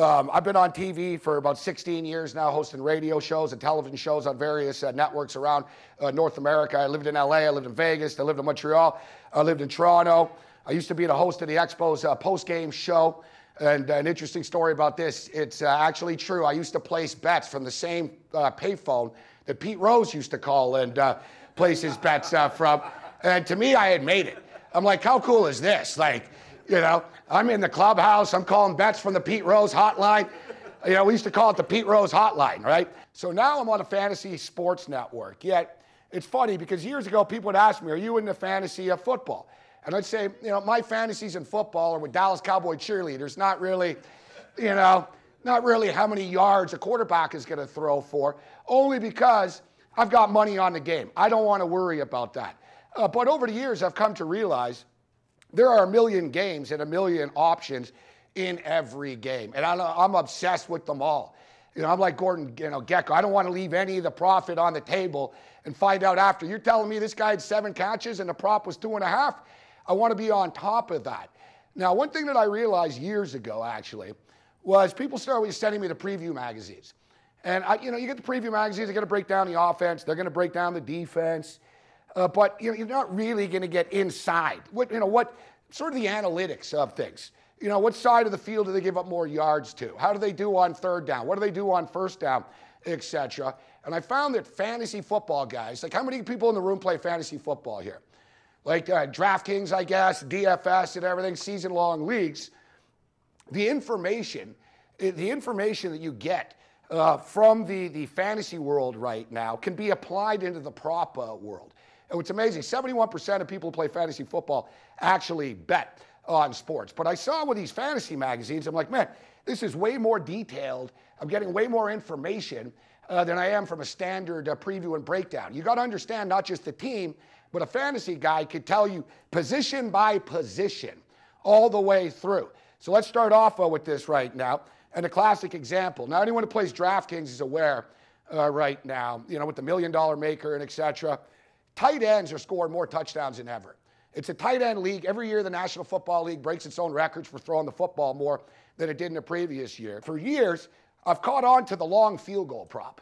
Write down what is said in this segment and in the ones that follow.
I've been on TV for about 16 years now, hosting radio shows and television shows on various networks around North America. I lived in LA, I lived in Vegas, I lived in Montreal, I lived in Toronto. I used to be the host of the Expos post-game show. And an interesting story about this, it's actually true. I used to place bets from the same payphone that Pete Rose used to call and place his bets from. And to me, I had made it. I'm like, how cool is this? Like, you know, I'm in the clubhouse, I'm calling bets from the Pete Rose hotline. You know, we used to call it the Pete Rose hotline, right? So now I'm on a fantasy sports network. Yet, it's funny because years ago, people would ask me, are you into fantasy football? And I'd say, you know, my fantasies in football are with Dallas Cowboy cheerleaders, not really, you know, not really how many yards a quarterback is going to throw for, only because I've got money on the game. I don't want to worry about that. But over the years, I've come to realize there are a million games and a million options in every game. And I'm obsessed with them all. You know, I'm like Gordon, Gecko. I don't want to leave any of the profit on the table and find out after. You're telling me this guy had 7 catches and the prop was 2.5? I want to be on top of that. Now, one thing that I realized years ago, actually, was people started sending me the preview magazines. And, you get the preview magazines, they're going to break down the offense, they're going to break down the defense. But you're not really going to get inside. What sort of the analytics of things. You know, what side of the field do they give up more yards to? How do they do on third down? What do they do on first down, etc. And I found that fantasy football guys, like how many people in the room play fantasy football here? Like DraftKings, I guess, DFS and everything, season-long leagues. The information that you get from the fantasy world right now can be applied into the prop world. And it's amazing, 71% of people who play fantasy football actually bet on sports. But I saw with these fantasy magazines, I'm like, man, this is way more detailed. I'm getting way more information than I am from a standard preview and breakdown. You got to understand not just the team, but a fantasy guy could tell you position by position all the way through. So let's start off with this right now. And a classic example. Now, anyone who plays DraftKings is aware right now, with the $1 million maker and etc. Tight ends are scoring more touchdowns than ever. It's a tight end league. Every year, the National Football League breaks its own records for throwing the football more than it did in the previous year. For years, I've caught on to the long field goal prop.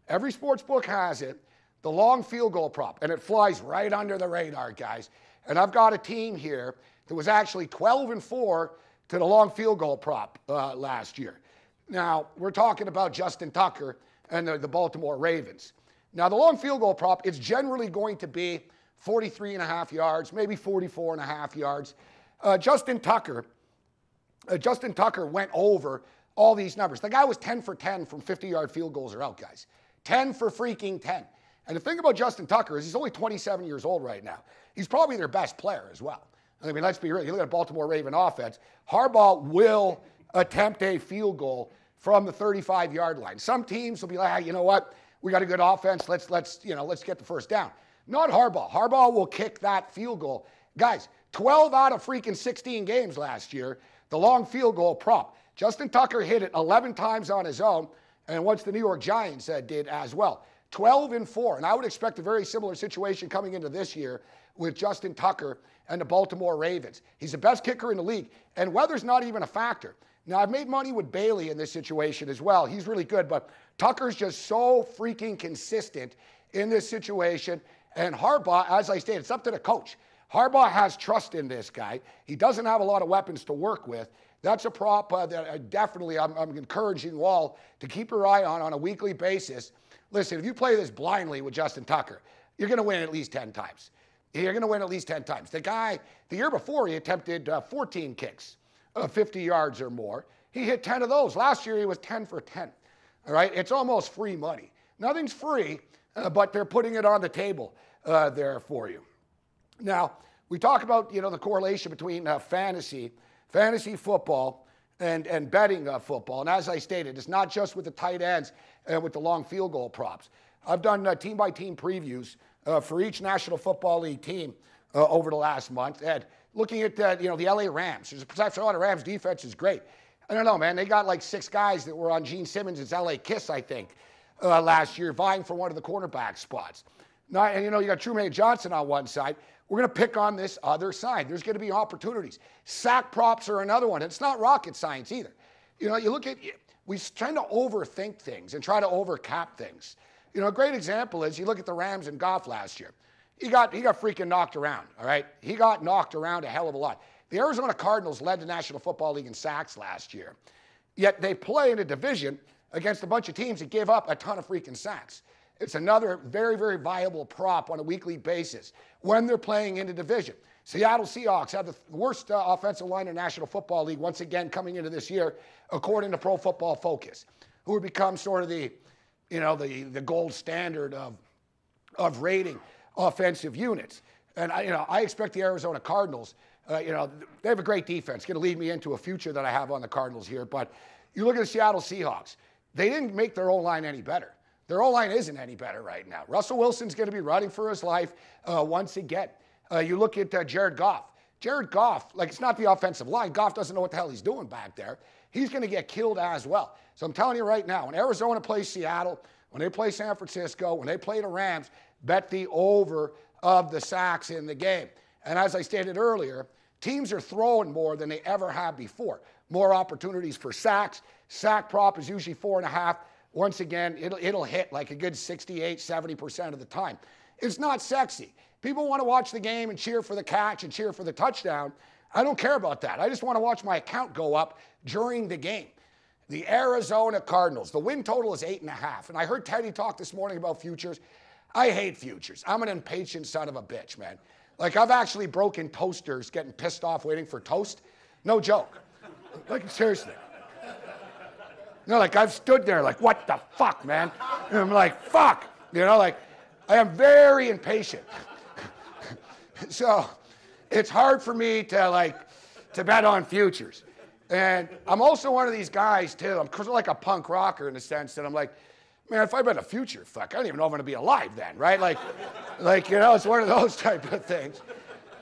Every sports book has it, the long field goal prop, and it flies right under the radar, guys. And I've got a team here that was actually 12-4 to the long field goal prop last year. Now, we're talking about Justin Tucker and the Baltimore Ravens. Now, the long field goal prop, it's generally going to be 43.5 yards, maybe 44.5 yards. Justin Tucker went over all these numbers. The guy was 10 for 10 from 50-yard field goals or out, guys. 10 for freaking 10. And the thing about Justin Tucker is he's only 27 years old right now. He's probably their best player as well. I mean, let's be real. You look at a Baltimore Raven offense, Harbaugh will attempt a field goal from the 35-yard line. Some teams will be like, you know what? We got a good offense. Let's get the first down. Not Harbaugh. Harbaugh will kick that field goal. Guys, 12 out of freaking 16 games last year, the long field goal prop. Justin Tucker hit it 11 times on his own, and once the New York Giants did as well. 12-4, and I would expect a very similar situation coming into this year with Justin Tucker and the Baltimore Ravens. He's the best kicker in the league, and weather's not even a factor. Now, I've made money with Bailey in this situation as well. He's really good, but Tucker's just so freaking consistent in this situation. And Harbaugh, as I stated, it's up to the coach. Harbaugh has trust in this guy. He doesn't have a lot of weapons to work with. That's a prop that definitely I'm encouraging you all to keep your eye on a weekly basis. Listen, if you play this blindly with Justin Tucker, you're going to win at least 10 times. You're going to win at least 10 times. The guy, the year before, he attempted 14 kicks of 50 yards or more. He hit 10 of those. Last year, he was 10 for 10. All right? It's almost free money. Nothing's free, but they're putting it on the table there for you. Now, we talk about, the correlation between fantasy football and betting football. And as I stated, it's not just with the tight ends and with the long field goal props. I've done team-by-team previews for each National Football League team over the last month. And looking at the LA Rams, there's a perception, the Rams defense is great. I don't know, man. They got like 6 guys that were on Gene Simmons' LA Kiss, I think, last year, vying for one of the cornerback spots. Now, and you got Trumaine Johnson on one side. We're going to pick on this other side. There's going to be opportunities. Sack props are another one. It's not rocket science either. You know, you look at, we tend to overthink things and try to overcap things. You know, a great example is you look at the Rams and Goff last year. He got freaking knocked around, all right? He got knocked around a hell of a lot. The Arizona Cardinals led the National Football League in sacks last year. Yet they play in a division against a bunch of teams that give up a ton of freaking sacks. It's another very, very viable prop on a weekly basis when they're playing in the division. Seattle Seahawks have the worst offensive line in the National Football League once again coming into this year, according to Pro Football Focus, who have become sort of the gold standard of rating offensive units. And I expect the Arizona Cardinals, they have a great defense. Going to lead me into a future that I have on the Cardinals here. But you look at the Seattle Seahawks, they didn't make their O-line any better. Their O-line isn't any better right now. Russell Wilson's going to be running for his life once again. You look at Jared Goff. Jared Goff, like, it's not the offensive line. Goff doesn't know what the hell he's doing back there. He's going to get killed as well. So I'm telling you right now, when Arizona plays Seattle, when they play San Francisco, when they play the Rams, bet the over of the sacks in the game. And as I stated earlier, teams are throwing more than they ever have before. More opportunities for sacks. Sack prop is usually 4.5. Once again, it'll hit like a good 68, 70% of the time. It's not sexy. People want to watch the game and cheer for the catch and cheer for the touchdown. I don't care about that. I just want to watch my account go up during the game. The Arizona Cardinals, the win total is 8.5. And I heard Teddy talk this morning about futures. I hate futures. I'm an impatient son of a bitch, man. Like, I've actually broken toasters getting pissed off waiting for toast. No joke. Like, seriously. Like, I've stood there like, what the fuck, man? And I'm like, fuck. Like, I am very impatient. So it's hard for me to bet on futures. And I'm also one of these guys, too. I'm sort of like a punk rocker in the sense that I'm like, man, if I bet a future, fuck, I don't even know if I'm going to be alive then, right? It's one of those type of things.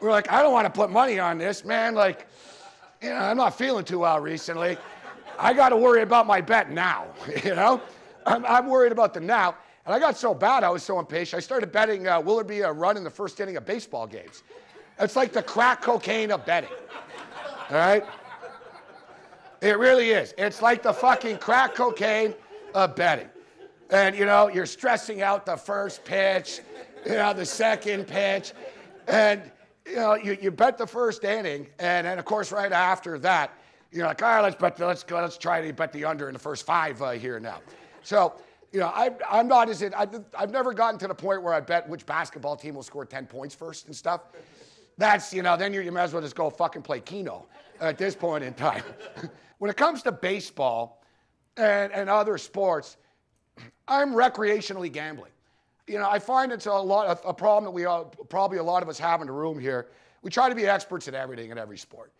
We're like, I don't want to put money on this, man. I'm not feeling too well recently. I got to worry about my bet now, I'm worried about the now. And I got so bad, I was so impatient, I started betting, will there be a run in the first inning of baseball games? It's like the crack cocaine of betting, all right? It really is. It's like the fucking crack cocaine of betting. And, you're stressing out the first pitch, the second pitch, and, you bet the first inning, and then, of course, right after that, you're like, all right, let's try to bet the under in the first 5 here now. So, I'm not I've never gotten to the point where I bet which basketball team will score 10 points first and stuff. That's, then you might as well just go fucking play Keno at this point in time. When it comes to baseball and other sports, I'm recreationally gambling. I find it's a problem that probably a lot of us have in the room here. We try to be experts at everything in every sport.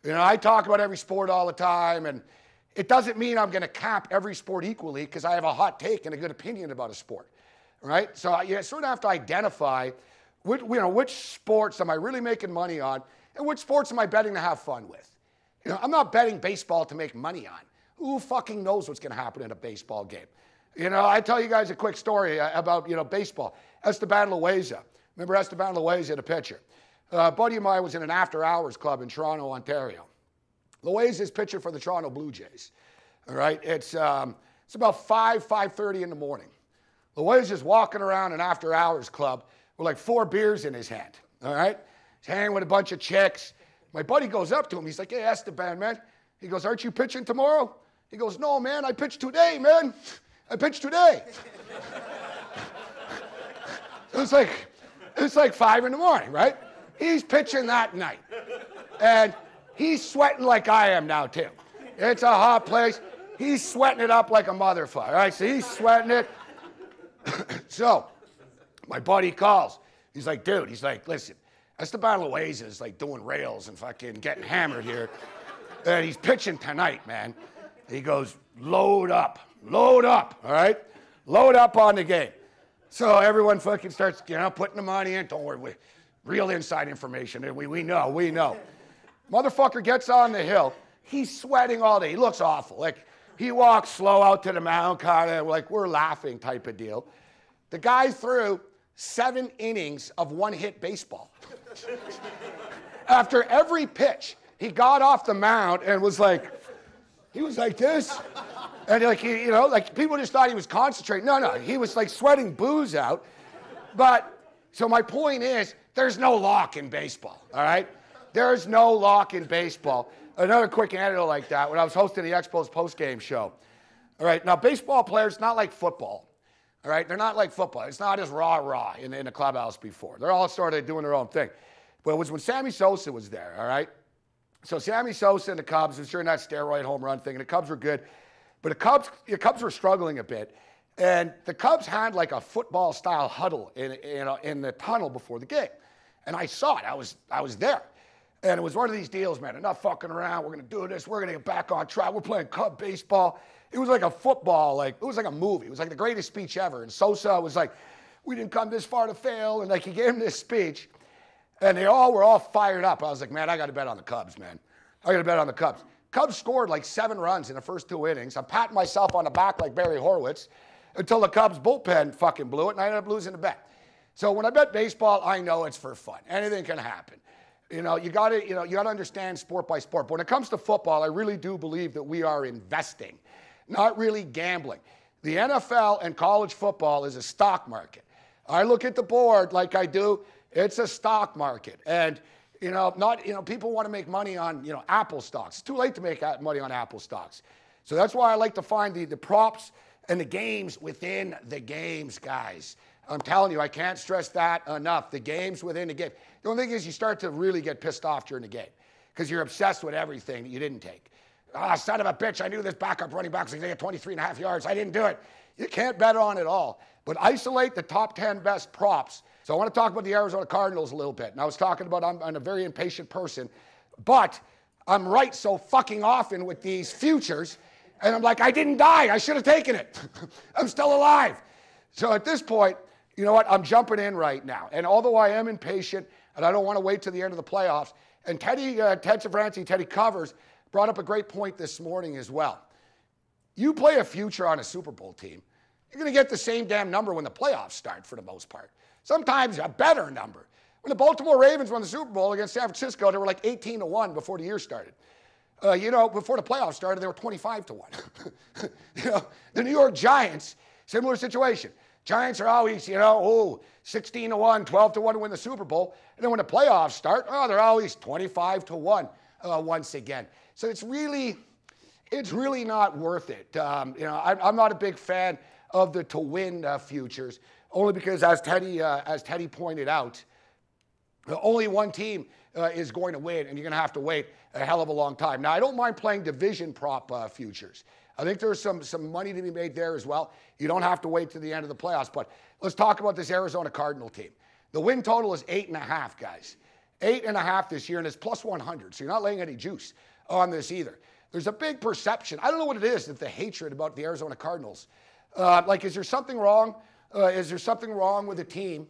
I talk about every sport all the time, and it doesn't mean I'm going to cap every sport equally because I have a hot take and a good opinion about a sport, right? So you sort of have to identify which sports am I really making money on and which sports am I betting to have fun with. I'm not betting baseball to make money on. Who fucking knows what's going to happen in a baseball game? I tell you guys a quick story about, baseball. Esteban Loaiza. Remember Esteban Loaiza, the pitcher? A buddy of mine was in an after-hours club in Toronto, Ontario. Loaiza is pitching for the Toronto Blue Jays. All right? It's about 5:30 in the morning. Loaiza is walking around an after-hours club with like 4 beers in his hand. All right? He's hanging with a bunch of chicks. My buddy goes up to him. He's like, hey, Esteban, man. He goes, aren't you pitching tomorrow? He goes, no, man, I pitched today, man. I pitched today. It's like 5 in the morning, right? He's pitching that night. And he's sweating like I am now, too. It's a hot place. He's sweating it up like a motherfucker, all right? So he's sweating it. So my buddy calls. He's like, dude, listen, Esteban Loaiza is like doing rails and fucking getting hammered here. And he's pitching tonight, man. He goes, load up, all right? Load up on the game. So everyone fucking starts, putting the money in. Don't worry, real inside information. We know. Motherfucker gets on the hill. He's sweating all day. He looks awful. Like, he walks slow out to the mound, kind of like we're laughing type of deal. The guy threw 7 innings of one-hit baseball. After every pitch, he got off the mound and was like, He was like this. And like, like people just thought he was concentrating. No, he was like sweating booze out. But, so my point is, there's no lock in baseball, all right? There's no lock in baseball. Another quick anecdote like that, when I was hosting the Expos postgame show. All right, now baseball players, not like football. All right, they're not like football. It's not as rah-rah in the clubhouse before. They're all sort of doing their own thing. But it was when Sammy Sosa was there, all right? So Sammy Sosa and the Cubs was during that steroid home run thing, and the Cubs were good. But the Cubs were struggling a bit. And the Cubs had like a football-style huddle in the tunnel before the game. And I saw it. I was there. And it was one of these deals, man. Enough fucking around. We're going to do this. We're going to get back on track. We're playing Cub baseball. It was like a football, it was like a movie. It was like the greatest speech ever. And Sosa was like, we didn't come this far to fail. And like he gave him this speech. And they all were all fired up. I was like, man, I got to bet on the Cubs, man. I got to bet on the Cubs. Cubs scored like 7 runs in the first 2 innings. I'm patting myself on the back like Barry Horowitz until the Cubs bullpen fucking blew it, and I ended up losing the bet. So when I bet baseball, I know it's for fun. Anything can happen. You got to understand sport by sport. But when it comes to football, I really do believe that we are investing, not really gambling. The NFL and college football is a stock market. I look at the board like I do. It's a stock market. And, people want to make money on, Apple stocks. It's too late to make money on Apple stocks. So that's why I like to find the props and the games within the games, guys. I'm telling you, I can't stress that enough. The games within the game. The only thing is you start to really get pissed off during the game because you're obsessed with everything that you didn't take. Ah, son of a bitch, I knew this backup running back was going to get 23 and a half yards. I didn't do it. You can't bet on it all. But isolate the top 10 best props. So I want to talk about the Arizona Cardinals a little bit. And I was talking about I'm a very impatient person, but I'm right so fucking often with these futures. And I'm like, I didn't die. I should have taken it. I'm still alive. So at this point, you know what? I'm jumping in right now. And although I am impatient and I don't want to wait till the end of the playoffs, and Ted Safranci, Teddy Covers, brought up a great point this morning as well. You play a future on a Super Bowl team, you're going to get the same damn number when the playoffs start for the most part. Sometimes a better number. When the Baltimore Ravens won the Super Bowl against San Francisco, they were like 18-1 before the year started. Before the playoffs started, they were 25-1. The New York Giants, similar situation. Giants are always, 16-1, 12-1 to win the Super Bowl. And then when the playoffs start, they're always 25-1 once again. So it's really not worth it. I'm not a big fan of the to-win futures, only because as Teddy pointed out, only one team is going to win, and you're going to have to wait a hell of a long time. Now, I don't mind playing division prop futures. I think there's some money to be made there as well. You don't have to wait to the end of the playoffs. But let's talk about this Arizona Cardinal team. The win total is 8.5, guys. 8.5 this year, and it's plus 100. So you're not laying any juice on this either. There's a big perception. I don't know what it is, that the hatred about the Arizona Cardinals. Is there something wrong? Is there something wrong with a team?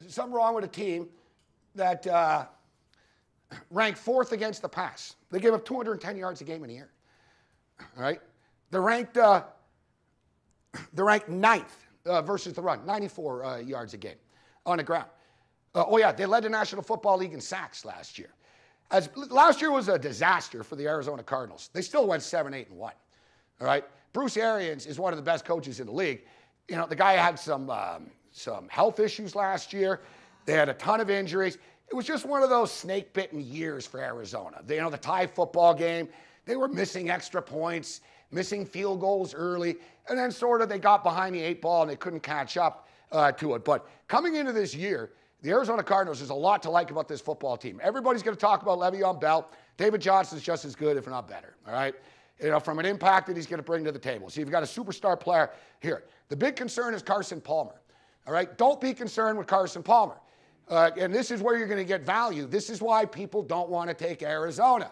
Is there something wrong with a team that ranked 4th against the pass? They give up 210 yards a game in a year. All right? They're ranked 9th versus the run, 94 yards a game on the ground. They led the National Football League in sacks last year. Last year was a disaster for the Arizona Cardinals. They still went 7-8-1. All right? Bruce Arians is one of the best coaches in the league. The guy had some health issues last year. They had a ton of injuries. It was just one of those snake-bitten years for Arizona. The tie football game, they were missing extra points, missing field goals early, and then sort of they got behind the 8 ball and they couldn't catch up to it. But coming into this year, the Arizona Cardinals, there's a lot to like about this football team. Everybody's going to talk about Le'Veon Bell. David Johnson's just as good, if not better, all right? From an impact that he's going to bring to the table. So you've got a superstar player here. The big concern is Carson Palmer, all right? Don't be concerned with Carson Palmer. And this is where you're going to get value. This is why people don't want to take Arizona.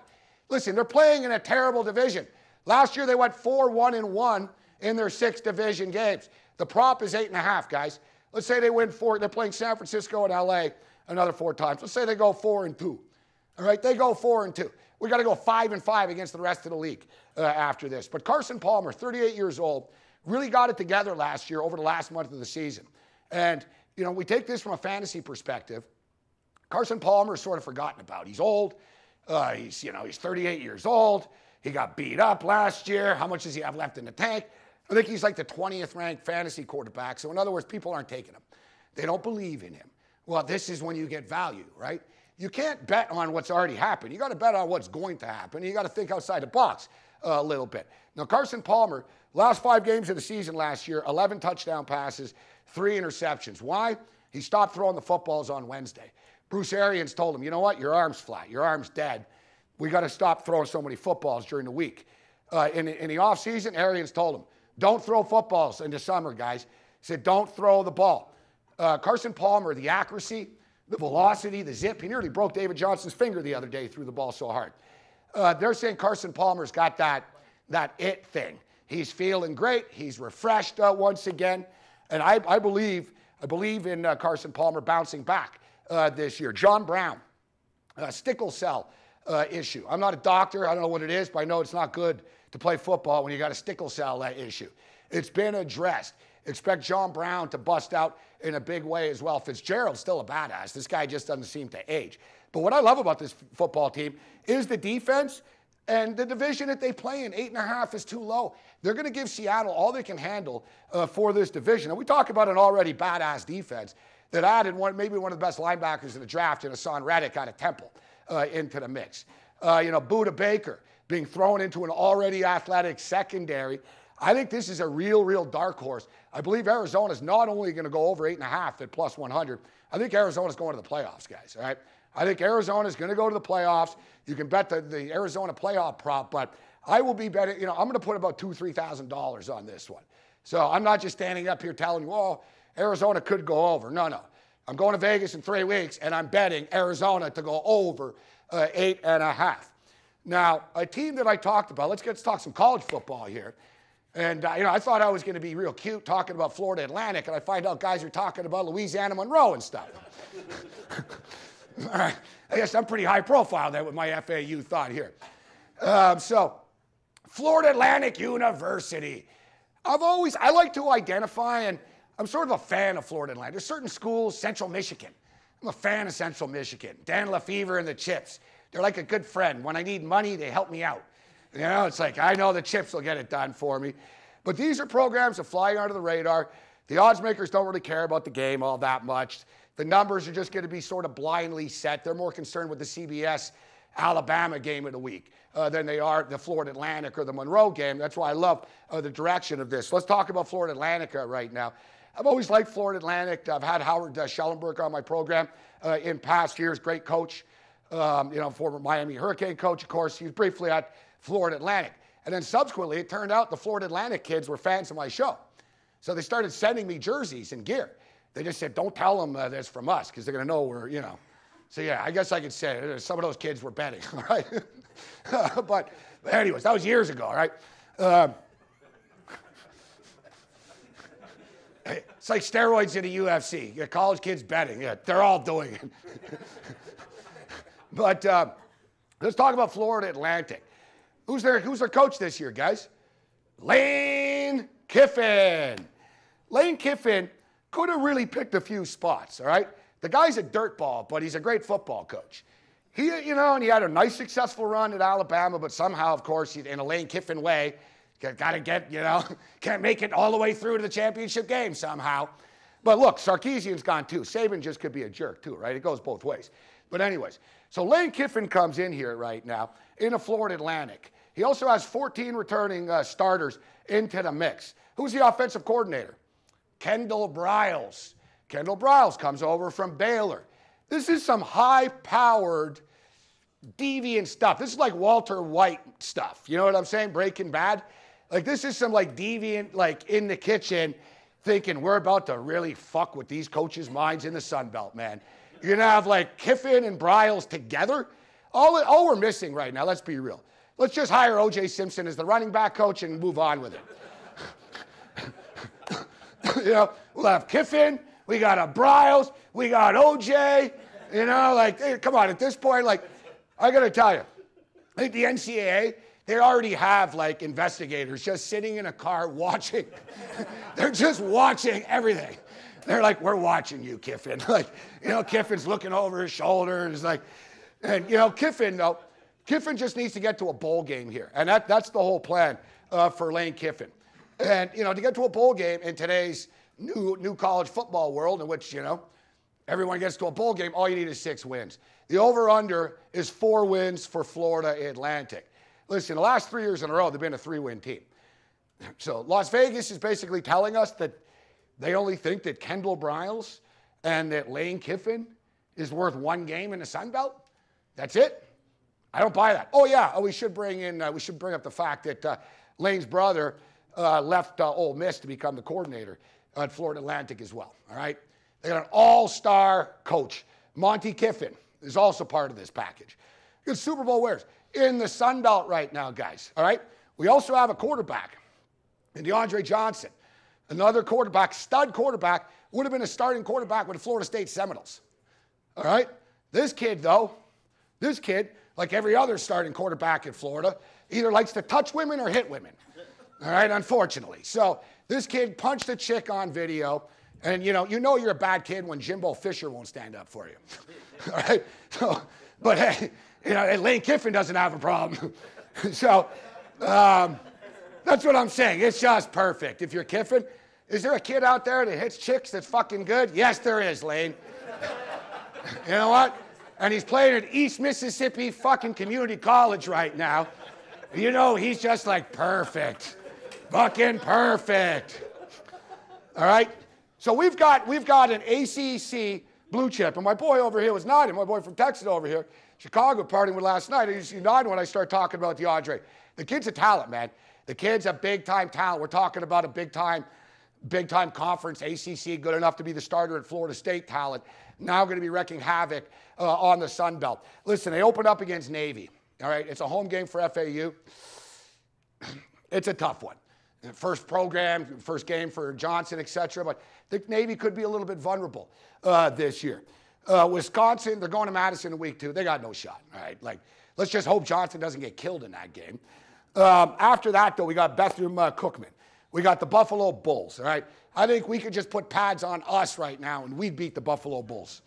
Listen, they're playing in a terrible division. Last year, they went 4-1-1 in their 6 division games. The prop is 8.5, guys. Let's say they win 4. They're playing San Francisco and LA another 4 times. Let's say they go 4-2. All right, they go 4-2. We got to go 5-5 against the rest of the league after this. But Carson Palmer, 38 years old, really got it together last year over the last month of the season. And, we take this from a fantasy perspective. Carson Palmer is sort of forgotten about. He's old. He's 38 years old. He got beat up last year. How much does he have left in the tank? I think he's like the 20th ranked fantasy quarterback. So in other words, people aren't taking him. They don't believe in him. Well, this is when you get value, right? You can't bet on what's already happened. You got to bet on what's going to happen. You got to think outside the box a little bit. Now, Carson Palmer, last 5 games of the season last year, 11 touchdown passes, 3 interceptions. Why? He stopped throwing the footballs on Wednesday. Bruce Arians told him, you know what? Your arm's flat. Your arm's dead. We got to stop throwing so many footballs during the week. In the offseason, Arians told him, don't throw footballs in the summer, guys. He said, don't throw the ball. Carson Palmer, the accuracy, the velocity, the zip. He nearly broke David Johnson's finger the other day, threw the ball so hard. They're saying Carson Palmer's got that it thing. He's feeling great. He's refreshed once again. And I believe in Carson Palmer bouncing back this year. John Brown, sickle cell issue. I'm not a doctor. I don't know what it is, but I know it's not good to play football when you got a sickle cell issue. It's been addressed. Expect John Brown to bust out in a big way as well. Fitzgerald's still a badass. This guy just doesn't seem to age. But what I love about this football team is the defense and the division that they play in. 8.5 is too low. They're going to give Seattle all they can handle for this division. And we talk about an already badass defense that added maybe one of the best linebackers in the draft in Hassan Reddick out of Temple into the mix. Buda Baker being thrown into an already athletic secondary. I think this is a real dark horse. I believe Arizona's not only going to go over 8.5 at plus 100. I think Arizona's going to the playoffs, guys, all right? I think Arizona's going to go to the playoffs. You can bet the Arizona playoff prop, but I will be betting, I'm going to put about $2,000, $3,000 on this one. So I'm not just standing up here telling you, oh, Arizona could go over. No. I'm going to Vegas in 3 weeks, and I'm betting Arizona to go over 8.5. Now, a team that I talked about, let's talk some college football here. And, I thought I was going to be real cute talking about Florida Atlantic, and I find out guys are talking about Louisiana Monroe and stuff. All right. I guess I'm pretty high profile there with my FAU thought here. So, Florida Atlantic University. I like to identify, and I'm sort of a fan of Florida Atlantic. There's certain schools, Central Michigan. I'm a fan of Central Michigan. Dan Lefevre and the Chips. They're like a good friend. When I need money, they help me out. It's like, I know the Chips will get it done for me. But these are programs that fly under the radar. The odds makers don't really care about the game all that much. The numbers are just going to be sort of blindly set. They're more concerned with the CBS Alabama game of the week than they are the Florida Atlantic or the Monroe game. That's why I love the direction of this. Let's talk about Florida Atlantic right now. I've always liked Florida Atlantic. I've had Howard Schellenberg on my program in past years. Great coach, former Miami Hurricane coach, of course. He was briefly at Florida Atlantic. And then subsequently, it turned out the Florida Atlantic kids were fans of my show. So they started sending me jerseys and gear. They just said, don't tell them that's from us because they're going to know we're, So, yeah, I guess I could say some of those kids were betting, all right? But anyways, that was years ago, all right? It's like steroids in the UFC. You got college kids betting. Yeah, they're all doing it. But let's talk about Florida Atlantic. Who's their coach this year, guys? Lane Kiffin. Lane Kiffin could have really picked a few spots, all right? The guy's a dirtball, but he's a great football coach. He, and he had a nice, successful run at Alabama, but somehow, of course, in a Lane Kiffin way, got to get, can't make it all the way through to the championship game somehow. But look, Sarkisian's gone too. Saban just could be a jerk too, right? It goes both ways. But anyways, so Lane Kiffin comes in here right now in a Florida Atlantic. He also has 14 returning starters into the mix. Who's the offensive coordinator? Kendall Briles. Kendall Briles comes over from Baylor. This is some high-powered, deviant stuff. This is like Walter White stuff. You know what I'm saying? Breaking Bad. Like, this is some, deviant, in the kitchen thinking we're about to really fuck with these coaches' minds in the Sun Belt, man. You're going to have, Kiffin and Briles together. All we're missing right now, let's be real. Let's just hire O.J. Simpson as the running back coach and move on with it. We'll have Kiffin. We got a Briles. We got O.J. Hey, come on. At this point, I got to tell you, I think the NCAA, they already have, investigators just sitting in a car watching. They're just watching everything. They're like, we're watching you, Kiffin. Kiffin's looking over his shoulder. And Kiffin, though, Kiffin just needs to get to a bowl game here. And that's the whole plan for Lane Kiffin. And, to get to a bowl game in today's new college football world in which, everyone gets to a bowl game, all you need is 6 wins. The over-under is 4 wins for Florida Atlantic. Listen, the last 3 years in a row, they've been a 3-win team. So Las Vegas is basically telling us that they only think that Kendall Briles and that Lane Kiffin is worth 1 game in the Sun Belt. That's it. I don't buy that. Oh yeah. We should bring up the fact that Lane's brother left Ole Miss to become the coordinator at Florida Atlantic as well. All right. They got an all-star coach. Monty Kiffin is also part of this package. Good Super Bowl winners in the Sun Belt right now, guys. All right. We also have a quarterback in DeAndre Johnson, another quarterback, stud quarterback, would have been a starting quarterback with the Florida State Seminoles. All right. This kid, like every other starting quarterback in Florida, either likes to touch women or hit women. All right, unfortunately. So this kid punched a chick on video, and you know you're a bad kid when Jimbo Fisher won't stand up for you. All right. So, but hey, Lane Kiffin doesn't have a problem. So that's what I'm saying. It's just perfect. If you're Kiffin, is there a kid out there that hits chicks that's fucking good? Yes, there is, Lane. You know what? And he's playing at East Mississippi fucking Community College right now. He's just like perfect. Fucking perfect. All right? So we've got an ACC blue chip. And my boy over here was nodding. My boy from Texas over here, Chicago, partying with last night. He's nodding when I start talking about DeAndre. The kid's a talent, man. The kid's a big-time talent. We're talking about a big-time conference, ACC, good enough to be the starter at Florida State talent. Now going to be wreaking havoc on the Sun Belt. Listen, they open up against Navy. All right, it's a home game for FAU. It's a tough one. First program, first game for Johnson, etc. But I think Navy could be a little bit vulnerable this year. Wisconsin, they're going to Madison in week 2. They got no shot. All right, let's just hope Johnson doesn't get killed in that game. After that, though, we got Bethune Cookman. We got the Buffalo Bulls, all right? I think we could just put pads on us right now and we'd beat the Buffalo Bulls.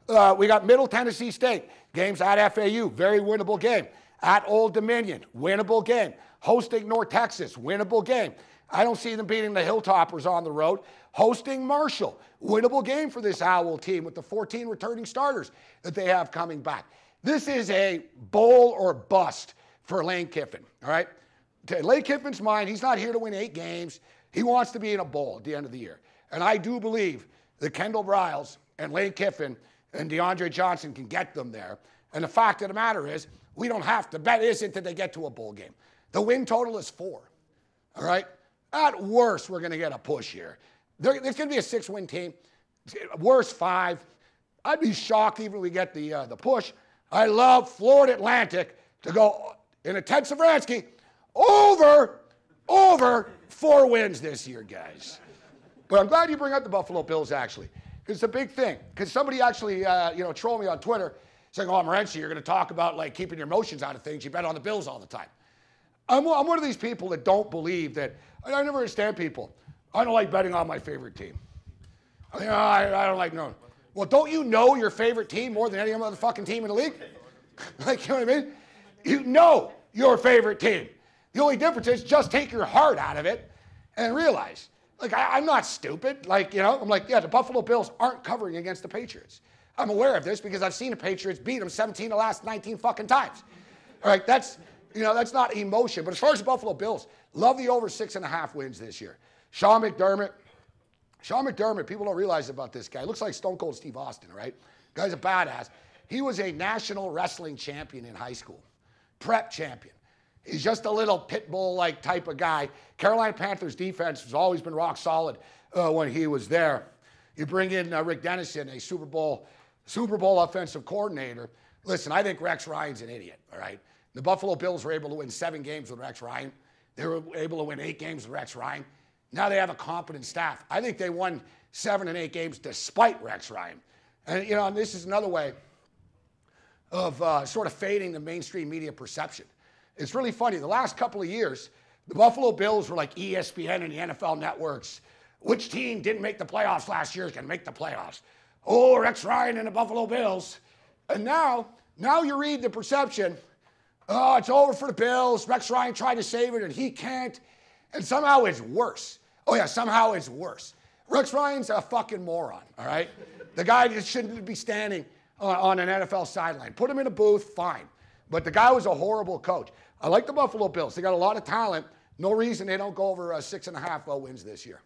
We got Middle Tennessee State. Games at FAU, very winnable game. At Old Dominion, winnable game. Hosting North Texas, winnable game. I don't see them beating the Hilltoppers on the road. Hosting Marshall, winnable game for this Owl team with the 14 returning starters that they have coming back. This is a bowl or bust for Lane Kiffin, all right? To Lane Kiffin's mind, he's not here to win 8 games. He wants to be in a bowl at the end of the year. And I do believe that Kendall Briles and Lane Kiffin and DeAndre Johnson can get them there. And the fact of the matter is, we don't have to bet isn't that they get to a bowl game. The win total is 4, all right? At worst, we're going to get a push here. There's going to be a 6-win team. Worst 5. I'd be shocked even if we get the push. I love Florida Atlantic to go in a Ted Savransky over 4 wins this year, guys. But I'm glad you bring up the Buffalo Bills, actually. It's a big thing. Because somebody actually, trolled me on Twitter saying, oh, Morency, you're going to talk about, keeping your emotions out of things. You bet on the Bills all the time. I'm one of these people that don't believe that. I never understand people. I don't like betting on my favorite team. I don't like knowing. Well, don't you know your favorite team more than any other fucking team in the league? You know what I mean? You know your favorite team. The only difference is just take your heart out of it and realize, I'm not stupid. I'm like, yeah, the Buffalo Bills aren't covering against the Patriots. I'm aware of this because I've seen the Patriots beat them 17 of the last 19 fucking times. All right, that's not emotion. But as far as the Buffalo Bills, love the over 6.5 wins this year. Sean McDermott, people don't realize about this guy. Looks like Stone Cold Steve Austin, right? Guy's a badass. He was a national wrestling champion in high school, prep champion. He's just a little pit bull-like type of guy. Carolina Panthers defense has always been rock solid when he was there. You bring in Rick Dennison, a Super Bowl offensive coordinator. Listen, I think Rex Ryan's an idiot, all right? The Buffalo Bills were able to win 7 games with Rex Ryan. They were able to win 8 games with Rex Ryan. Now they have a competent staff. I think they won 7 and 8 games despite Rex Ryan. And, and this is another way of sort of fading the mainstream media perception. It's really funny. The last couple of years, the Buffalo Bills were like ESPN and the NFL networks. Which team didn't make the playoffs last year is going to make the playoffs? Oh, Rex Ryan and the Buffalo Bills. And now you read the perception. Oh, it's over for the Bills. Rex Ryan tried to save it, and he can't. And somehow it's worse. Oh, yeah, somehow it's worse. Rex Ryan's a fucking moron, all right? The guy just shouldn't be standing on an NFL sideline. Put him in a booth, fine. But the guy was a horrible coach. I like the Buffalo Bills. They got a lot of talent. No reason they don't go over 6.5 wins this year.